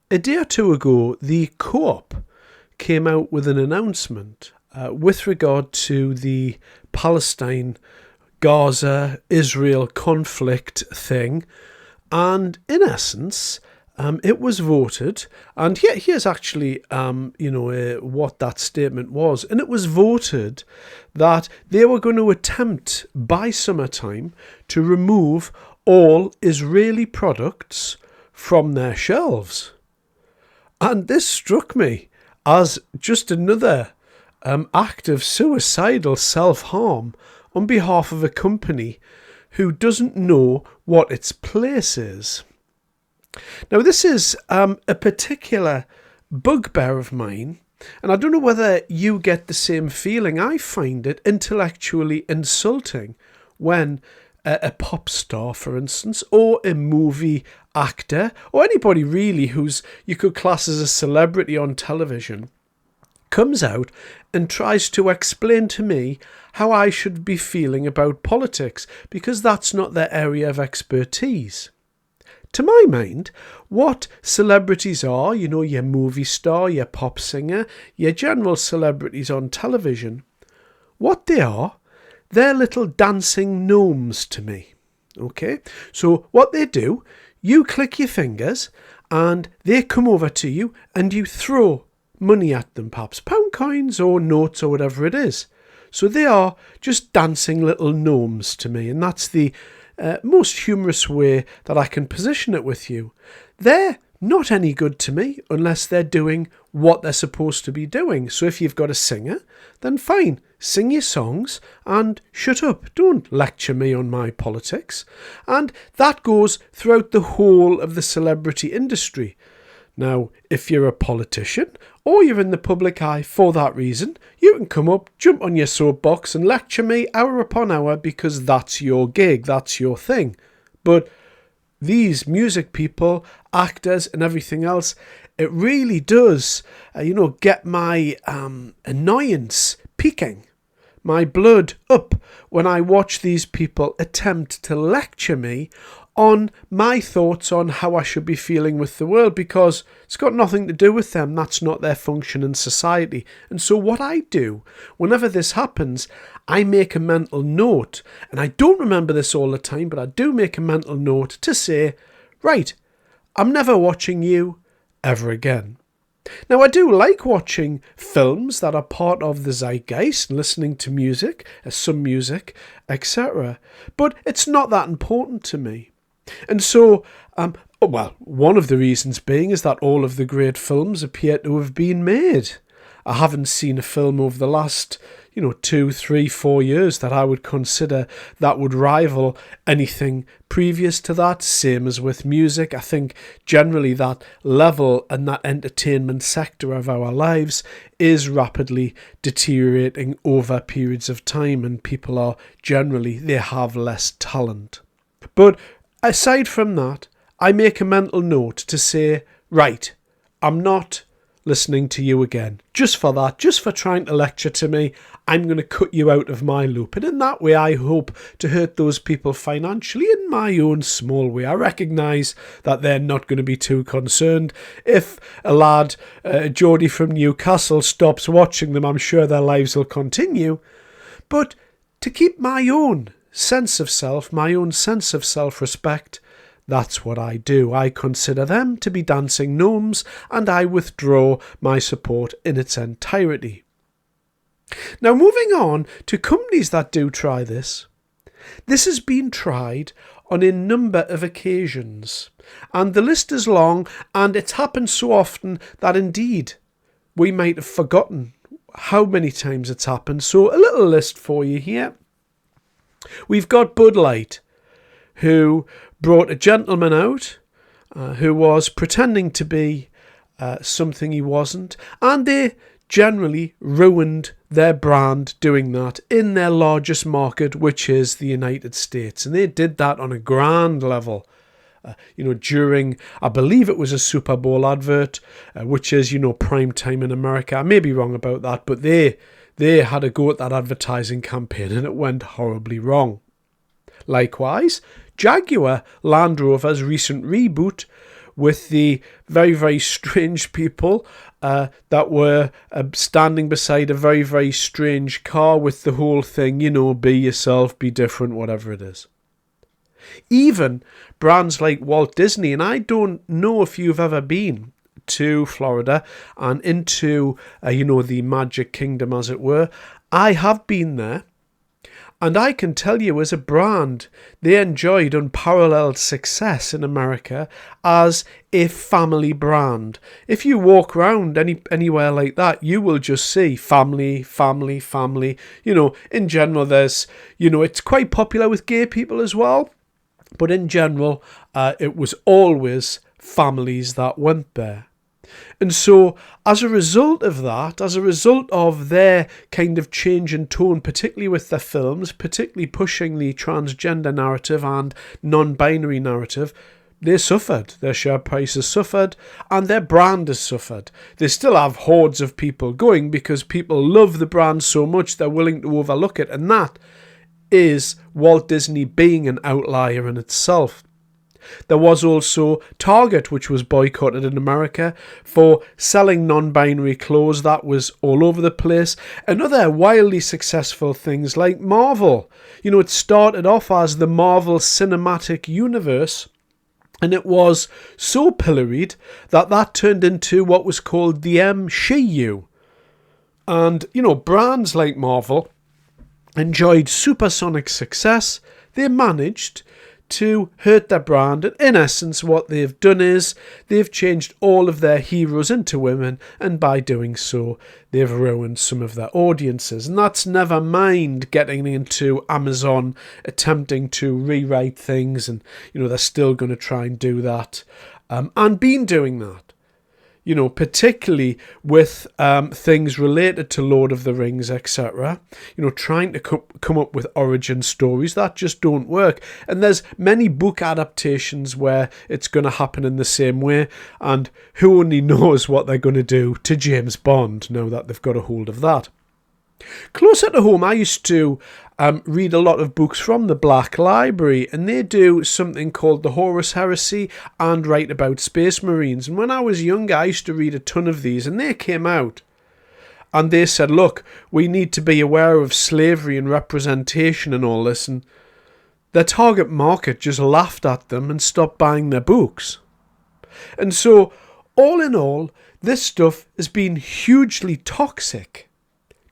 A day or two ago, the Co-op came out with an announcement with regard to the Palestine, Gaza, Israel conflict thing. And in essence, it was voted, and here's actually, what that statement was. And it was voted that they were going to attempt by summertime to remove all Israeli products from their shelves. And this struck me as just another act of suicidal self-harm on behalf of a company who doesn't know what its place is. Now, this is a particular bugbear of mine, and I don't know whether you get the same feeling. I find it intellectually insulting when a pop star, for instance, or a movie actor, or anybody really who's you could class as a celebrity on television, comes out and tries to explain to me how I should be feeling about politics, because that's not their area of expertise. To my mind, what celebrities are, your movie star, your pop singer, your general celebrities on television, what they are, they're little dancing gnomes to me. Okay? So what they do, you click your fingers and they come over to you and you throw money at them, perhaps pound coins or notes or whatever it is. So they are just dancing little gnomes to me, and that's the most humorous way that I can position it with you. They're not any good to me unless they're doing what they're supposed to be doing. So if you've got a singer, then fine, sing your songs and shut up. Don't lecture me on my politics. And that goes throughout the whole of the celebrity industry. Now, if you're a politician or you're in the public eye for that reason, you can come up, jump on your soapbox and lecture me hour upon hour because that's your gig, that's your thing. But these music people, actors and everything else, it really does, get my annoyance peaking, my blood up when I watch these people attempt to lecture me on my thoughts on how I should be feeling with the world, because it's got nothing to do with them. That's not their function in society. And so what I do, whenever this happens, I make a mental note, and I don't remember this all the time, but I do make a mental note to say, right, I'm never watching you ever again. Now, I do like watching films that are part of the zeitgeist, listening to music, some music, etc. But it's not that important to me. And so, one of the reasons being is that all of the great films appear to have been made. I haven't seen a film over the last, 2, 3, 4 years that I would consider that would rival anything previous to that. Same as with music. I think generally that level and that entertainment sector of our lives is rapidly deteriorating over periods of time, and people are generally, they have less talent. But aside from that, I make a mental note to say, right, I'm not listening to you again. Just for that, just for trying to lecture to me, I'm going to cut you out of my loop. And in that way, I hope to hurt those people financially in my own small way. I recognise that they're not going to be too concerned. If a lad, Geordie from Newcastle, stops watching them, I'm sure their lives will continue. But to keep my own sense of self, my own sense of self-respect, that's what I do. I consider them to be dancing gnomes, and I withdraw my support in its entirety. Now, moving on to companies that do try this. This has been tried on a number of occasions, and the list is long, and it's happened so often that indeed we might have forgotten how many times it's happened. So a little list for you here. We've got Bud Light, who brought a gentleman out who was pretending to be something he wasn't, and they generally ruined their brand doing that in their largest market, which is the United States. And they did that on a grand level. During, I believe it was a Super Bowl advert, which is, prime time in America. I may be wrong about that, but they had a go at that advertising campaign and it went horribly wrong. Likewise, Jaguar Land Rover's recent reboot with the very, very strange people that were standing beside a very, very strange car with the whole thing, be yourself, be different, whatever it is. Even brands like Walt Disney, and I don't know if you've ever been to Florida and into, the Magic Kingdom, as it were. I have been there. And I can tell you, as a brand, they enjoyed unparalleled success in America as a family brand. If you walk around anywhere like that, you will just see family, family, family. In general, there's, it's quite popular with gay people as well. But in general, it was always families that went there. And so, as a result of that, as a result of their kind of change in tone, particularly with their films, particularly pushing the transgender narrative and non-binary narrative, they suffered. Their share price has suffered, and their brand has suffered. They still have hordes of people going because people love the brand so much they're willing to overlook it, and that is Walt Disney being an outlier in itself. There was also Target, which was boycotted in America for selling non-binary clothes. That was all over the place. And other wildly successful things like Marvel. It started off as the Marvel Cinematic Universe, and it was so pilloried that turned into what was called the MCU. And, brands like Marvel enjoyed supersonic success. They managed to hurt their brand, and in essence what they've done is they've changed all of their heroes into women, and by doing so they've ruined some of their audiences. And that's never mind getting into Amazon attempting to rewrite things, and they're still going to try and do that, and been doing that. Particularly with things related to Lord of the Rings, etc. Trying to come up with origin stories that just don't work. And there's many book adaptations where it's going to happen in the same way. And who only knows what they're going to do to James Bond now that they've got a hold of that. Closer to home, I used to read a lot of books from the Black Library, and they do something called the Horus Heresy and write about space marines. And when I was younger, I used to read a ton of these, and they came out and they said, look, we need to be aware of slavery and representation and all this, and their target market just laughed at them and stopped buying their books. And so, all in all, this stuff has been hugely toxic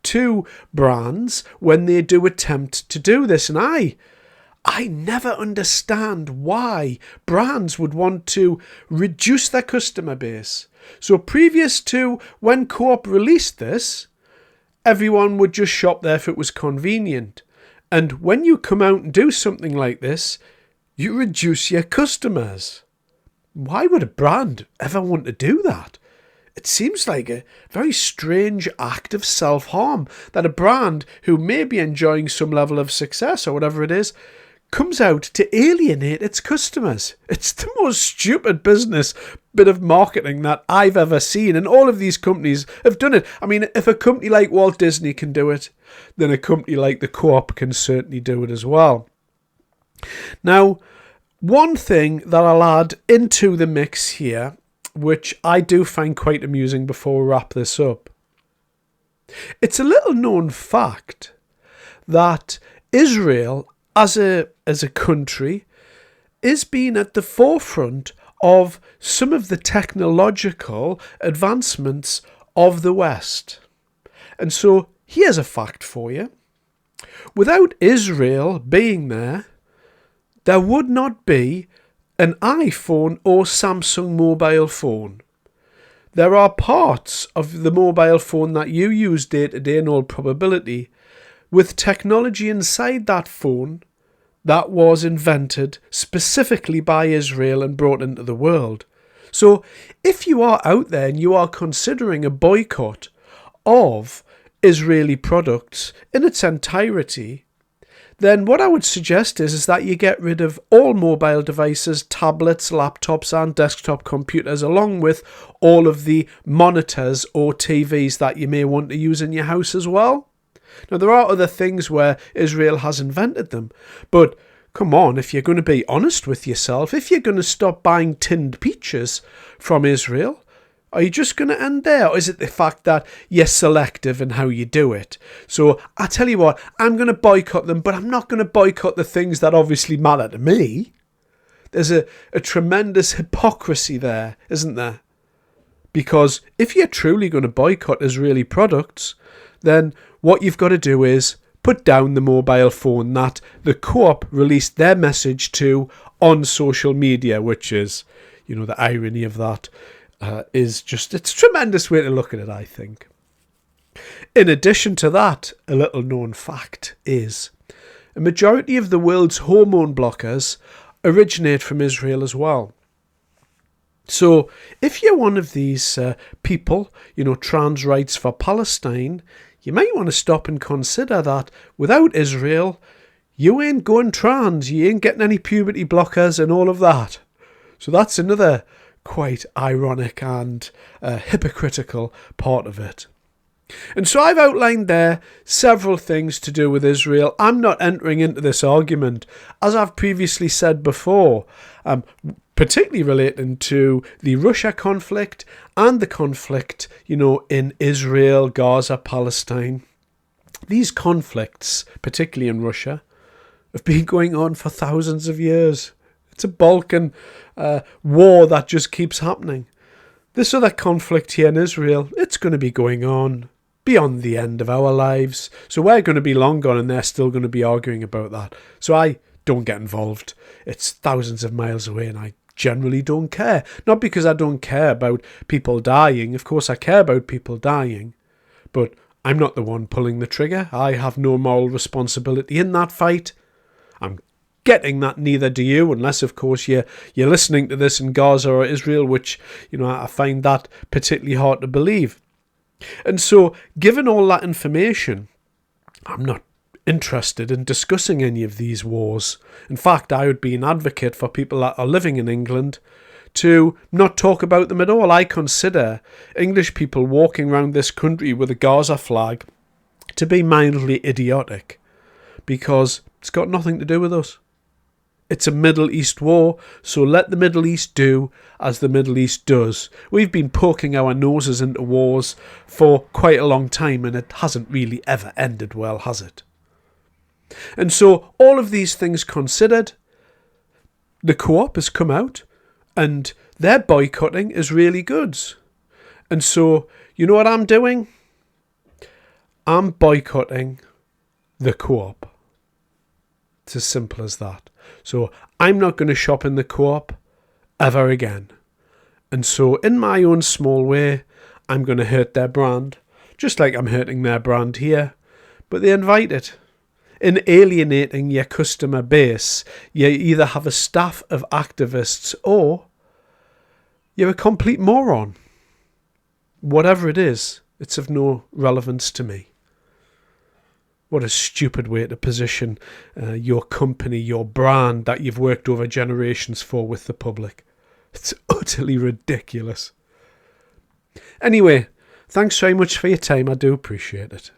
to brands when they do attempt to do this. And I never understand why brands would want to reduce their customer base. So previous to when Co-op released this, everyone would just shop there if it was convenient. And when you come out and do something like this, you reduce your customers. Why would a brand ever want to do that? It seems like a very strange act of self-harm that a brand who may be enjoying some level of success or whatever it is comes out to alienate its customers. It's the most stupid business bit of marketing that I've ever seen, and all of these companies have done it. I mean, if a company like Walt Disney can do it, then a company like the Co-op can certainly do it as well. Now, one thing that I'll add into the mix here, which I do find quite amusing before we wrap this up. It's a little known fact that Israel as a country is being at the forefront of some of the technological advancements of the West. And so here's a fact for you. Without Israel being there would not be an iPhone or Samsung mobile phone. There are parts of the mobile phone that you use day to day in all probability with technology inside that phone that was invented specifically by Israel and brought into the world. So if you are out there and you are considering a boycott of Israeli products in its entirety, then what I would suggest is that you get rid of all mobile devices, tablets, laptops and desktop computers, along with all of the monitors or TVs that you may want to use in your house as well. Now, there are other things where Israel has invented them, but come on, if you're going to be honest with yourself, if you're going to stop buying tinned peaches from Israel, are you just going to end there? Or is it the fact that you're selective in how you do it? So I tell you what, I'm going to boycott them, but I'm not going to boycott the things that obviously matter to me. There's a tremendous hypocrisy there, isn't there? Because if you're truly going to boycott Israeli products, then what you've got to do is put down the mobile phone that the Co-op released their message to on social media, which is, the irony of that is just, it's a tremendous way to look at it, I think. In addition to that, a little known fact is a majority of the world's hormone blockers originate from Israel as well. So if you're one of these people, trans rights for Palestine, you might want to stop and consider that without Israel, you ain't going trans, you ain't getting any puberty blockers and all of that. So that's another quite ironic and hypocritical part of it. And so I've outlined there several things to do with Israel. I'm not entering into this argument, as I've previously said before, particularly relating to the Russia conflict and the conflict, in Israel, Gaza, Palestine. These conflicts, particularly in Russia, have been going on for thousands of years. It's a Balkan war that just keeps happening. This other conflict here in Israel, it's going to be going on beyond the end of our lives. So we're going to be long gone and they're still going to be arguing about that. So I don't get involved. It's thousands of miles away and I generally don't care. Not because I don't care about people dying. Of course I care about people dying. But I'm not the one pulling the trigger. I have no moral responsibility in that fight. I'm getting that neither do you, unless of course you're listening to this in Gaza or Israel, which I find that particularly hard to believe. And so given all that information, I'm not interested in discussing any of these wars. In fact, I would be an advocate for people that are living in England to not talk about them at all. I consider English people walking around this country with a Gaza flag to be mildly idiotic, because it's got nothing to do with us. It's a Middle East war, so let the Middle East do as the Middle East does. We've been poking our noses into wars for quite a long time and it hasn't really ever ended well, has it? And so all of these things considered, the Co-op has come out and their boycotting Israeli goods. And so, you know what I'm doing? I'm boycotting the Co-op. It's as simple as that. So I'm not going to shop in the Co-op ever again. And so in my own small way, I'm going to hurt their brand, just like I'm hurting their brand here. But they invite it. In alienating your customer base, you either have a staff of activists or you're a complete moron. Whatever it is, it's of no relevance to me. What a stupid way to position your company, your brand that you've worked over generations for with the public. It's utterly ridiculous. Anyway, thanks very much for your time. I do appreciate it.